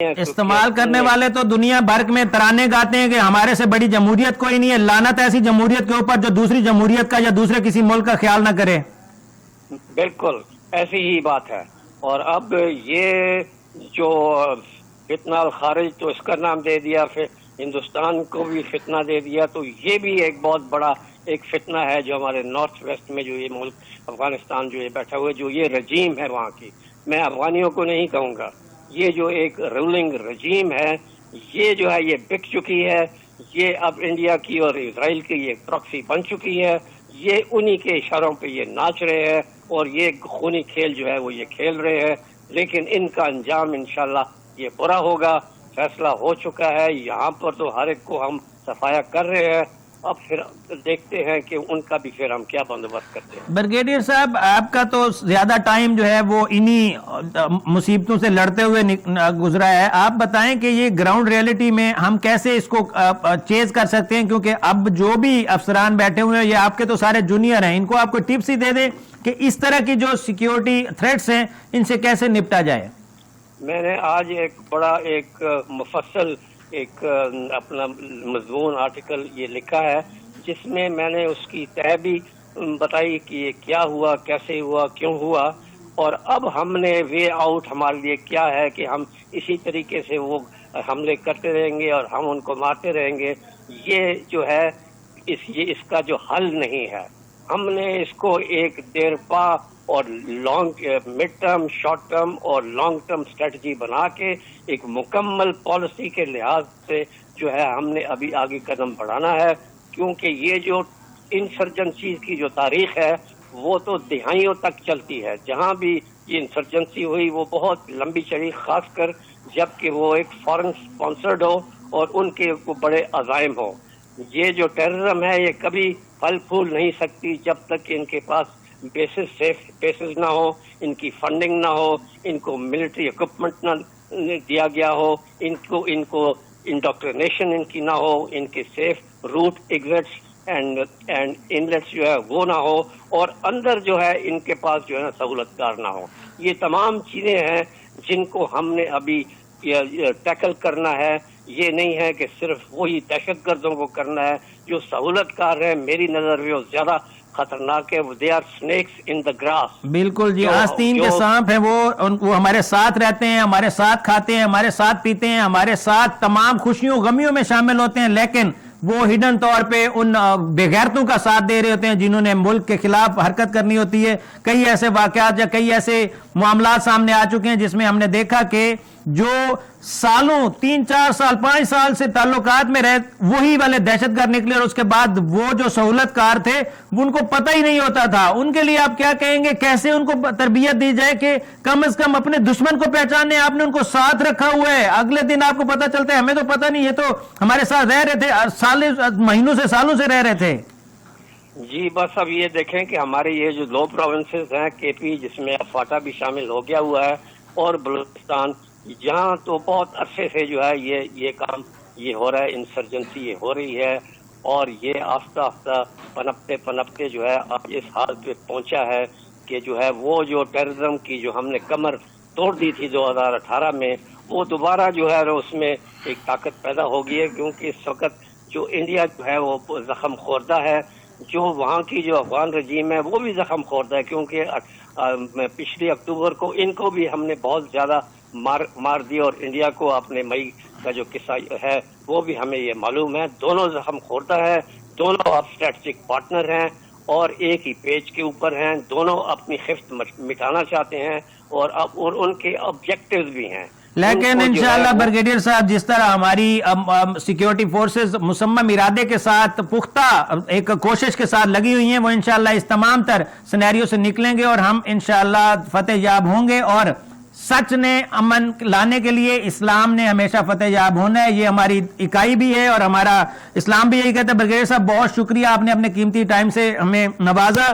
استعمال کرنے والے تو دنیا بھر میں ترانے گاتے ہیں کہ ہمارے سے بڑی جمہوریت کوئی نہیں ہے، لعنت ایسی جمہوریت کے اوپر جو دوسری جمہوریت کا یا دوسرے کسی ملک کا خیال نہ کرے۔ بالکل ایسی ہی بات ہے۔ اور اب یہ جو فتنہ الخارج تو اس کا نام دے دیا، پھر ہندوستان کو بھی فتنہ دے دیا، تو یہ بھی ایک بہت بڑا ایک فتنہ ہے جو ہمارے نارتھ ویسٹ میں جو یہ ملک افغانستان جو یہ بیٹھا ہوا ہے، جو یہ رجیم ہے وہاں کی، میں افغانیوں کو نہیں کہوں گا، یہ جو ایک رولنگ رجیم ہے یہ جو ہے یہ بک چکی ہے، یہ اب انڈیا کی اور اسرائیل کی یہ پراکسی بن چکی ہے، یہ انہی کے اشاروں پہ یہ ناچ رہے ہیں اور یہ خونی کھیل جو ہے وہ یہ کھیل رہے ہیں، لیکن ان کا انجام انشاءاللہ یہ برا ہوگا۔ فیصلہ ہو چکا ہے، یہاں پر تو ہر ایک کو ہم صفایا کر رہے ہیں، اب پھر دیکھتے ہیں کہ ان کا بھی پھر ہم کیا بندوبست کرتے ہیں۔ بریگیڈیئر صاحب، آپ کا تو زیادہ ٹائم جو ہے وہ انہی مصیبتوں سے لڑتے ہوئے گزرا ہے، آپ بتائیں کہ یہ گراؤنڈ ریئلٹی میں ہم کیسے اس کو چیز کر سکتے ہیں، کیونکہ اب جو بھی افسران بیٹھے ہوئے ہیں یہ آپ کے تو سارے جونیئر ہیں، ان کو آپ کو ٹپس ہی دے دیں کہ اس طرح کی جو سیکیورٹی تھریٹس ہیں ان سے کیسے نپٹا جائے۔ میں نے آج ایک بڑا ایک مفصل ایک اپنا مضمون آرٹیکل یہ لکھا ہے، جس میں میں نے اس کی تہ بھی بتائی کہ یہ کیا ہوا، کیسے ہوا، کیوں ہوا، اور اب ہم نے وے آؤٹ ہمارے لیے کیا ہے کہ ہم اسی طریقے سے وہ حملے کرتے رہیں گے اور ہم ان کو مارتے رہیں گے، یہ جو ہے اس کا جو حل نہیں ہے۔ ہم نے اس کو ایک دیر پا اور long mid term, short term اور لانگ ٹرم اسٹریٹجی بنا کے ایک مکمل پالیسی کے لحاظ سے جو ہے ہم نے ابھی آگے قدم بڑھانا ہے، کیونکہ یہ جو انسرجنسی کی جو تاریخ ہے وہ تو دہائیوں تک چلتی ہے، جہاں بھی یہ انسرجنسی ہوئی وہ بہت لمبی چلی، خاص کر جب کہ وہ ایک فورن اسپانسرڈ ہو اور ان کے وہ بڑے عزائم ہو۔ یہ جو ٹیررزم ہے یہ کبھی پھل پھول نہیں سکتی جب تک ان کے پاس سیف بیسز نہ ہو، ان کی فنڈنگ نہ ہو، ان کو ملٹری اکوپمنٹ نہ دیا گیا ہو، ان کو انڈوکٹرینیشن ان کی نہ ہو، ان کے سیف روٹ ایگزٹس اینڈ انلیٹس جو ہے وہ نہ ہو، اور اندر جو ہے ان کے پاس جو ہے نا سہولت کار نہ ہو۔ یہ تمام چیزیں ہیں جن کو ہم نے ابھی ٹیکل کرنا ہے۔ یہ نہیں ہے کہ صرف وہی دہشت گردوں کو کرنا ہے، جو سہولت کار ہیں میری نظر میں وہ زیادہ خطرناک ہے، they are snakes in the grass. بالکل جی، آستین کے سانپ ہیں، وہ ہمارے ساتھ رہتے ہیں، ہمارے ساتھ کھاتے ہیں، ہمارے ساتھ پیتے ہیں، ہمارے ساتھ تمام خوشیوں غمیوں میں شامل ہوتے ہیں، لیکن وہ ہڈن طور پہ ان بے غیرتوں کا ساتھ دے رہے ہوتے ہیں جنہوں نے ملک کے خلاف حرکت کرنی ہوتی ہے۔ کئی ایسے واقعات یا کئی ایسے معاملات سامنے آ چکے ہیں جس میں ہم نے دیکھا کہ جو سالوں 3 4 سال 5 سال سے تعلقات میں رہے وہی والے دہشت گرد نکلے، اور اس کے بعد وہ جو سہولت کار تھے ان کو پتہ ہی نہیں ہوتا تھا۔ ان کے لیے آپ کیا کہیں گے، کیسے ان کو تربیت دی جائے کہ کم از کم اپنے دشمن کو پہچانے؟ آپ نے ان کو ساتھ رکھا ہوا ہے، اگلے دن آپ کو پتہ چلتا ہے ہمیں تو پتہ نہیں، یہ تو ہمارے ساتھ رہ رہے تھے، مہینوں سے سالوں سے رہ رہے تھے۔ جی بس اب یہ دیکھیں کہ ہمارے یہ جو 2 پروونسز ہیں، کے پی جس میں فاٹا بھی شامل ہو گیا ہوا ہے، اور بلوچستان، جہاں تو بہت عرصے سے جو ہے یہ کام یہ ہو رہا ہے، انسرجنسی یہ ہو رہی ہے، اور یہ آہستہ آہستہ پنپتے جو ہے اب اس حال پہ پہنچا ہے کہ جو ہے وہ جو ٹیررزم کی جو ہم نے کمر توڑ دی تھی 2018 میں، وہ دوبارہ جو ہے اس میں ایک طاقت پیدا ہو گئی ہے، کیونکہ اس وقت جو انڈیا جو ہے وہ زخم خوردہ ہے، جو وہاں کی جو افغان رجیم ہے وہ بھی زخم خوردہ ہے، کیونکہ پچھلی اکتوبر کو ان کو بھی ہم نے بہت زیادہ مار دیا، اور انڈیا کو اپنے مئی کا جو قصہ ہے وہ بھی ہمیں یہ معلوم ہے۔ دونوں زخم خوردہ ہیں، دونوں اب اسٹریٹجک پارٹنر ہیں اور ایک ہی پیج کے اوپر ہیں، دونوں اپنی خفت مٹانا چاہتے ہیں، اور ان کے آبجیکٹیوز بھی ہیں۔ لیکن انشاءاللہ بریگیڈیئر صاحب، جس طرح ہماری سیکیورٹی فورسز مصمم ارادے کے ساتھ پختہ ایک کوشش کے ساتھ لگی ہوئی ہیں، وہ انشاءاللہ اس تمام تر سینیریو سے نکلیں گے اور ہم انشاءاللہ فتح یاب ہوں گے، اور سچ نے امن لانے کے لیے اسلام نے ہمیشہ فتح یاب ہونا ہے، یہ ہماری اکائی بھی ہے اور ہمارا اسلام بھی یہی کہتا ہے۔ بریگیڈیئر صاحب بہت شکریہ، آپ نے اپنے قیمتی ٹائم سے ہمیں نوازا۔